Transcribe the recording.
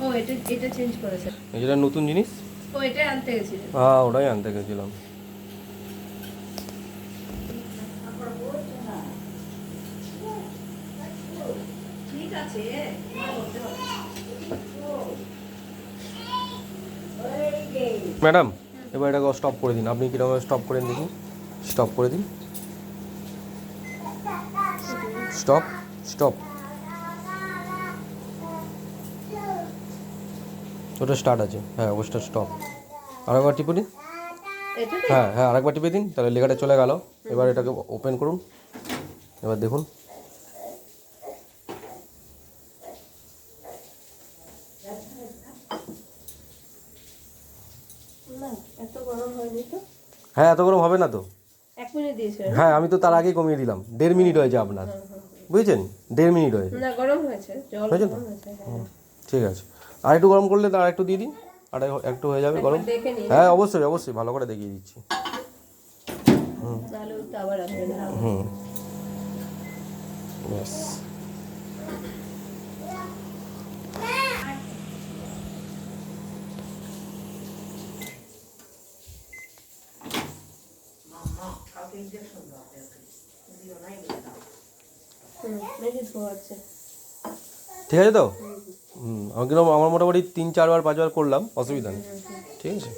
ও এটা চেঞ্জ করেছে, এটা নতুন জিনিস। ও এটা আনতে গেছিল। হ্যাঁ ওটাই আনতে গেছিলাম। ঠিক আছে ম্যাডাম এবার এটাকে স্টপ করে দিন। আপনি কীরকম স্টপ করেন দেখি, স্টপ করে দিন। স্টপ স্টপ, ওটা স্টার্ট আছে। হ্যাঁ ওটা স্টপ। আরেকবার টিপে দিন। হ্যাঁ হ্যাঁ আরেকবার টিপে দিন, তাহলে লেখাটা চলে গেল। এবার এটাকে ওপেন করুন, এবার দেখুন। না এত গরম হয়নি তো। হ্যাঁ এত গরম হবে না তো। 1 মিনিট দিয়েছে। হ্যাঁ আমি তো তার আগেই কমিয়ে দিলাম। 1.5 মিনিট হয়েছে আপনার, বুঝেছেন? 1.5 মিনিট হয়েছে। না গরম হয়েছে, জল হয়েছে তো? গরম হয়েছে। ঠিক আছে, আর একটু গরম করলে তার একটু দিয়ে দিন, আর একটু হয়ে যাবে গরম। দেখে নিই। হ্যাঁ অবশ্যই অবশ্যই, ভালো করে দেখিয়ে দিচ্ছি। তাহলে ওই তো আবার আসবে না। ব্যাস। ঠিক আছে তো? আমি কিন্তু আমার মোটামুটি 3-4 বার 5 বার করলাম, অসুবিধা নেই। ঠিক আছে।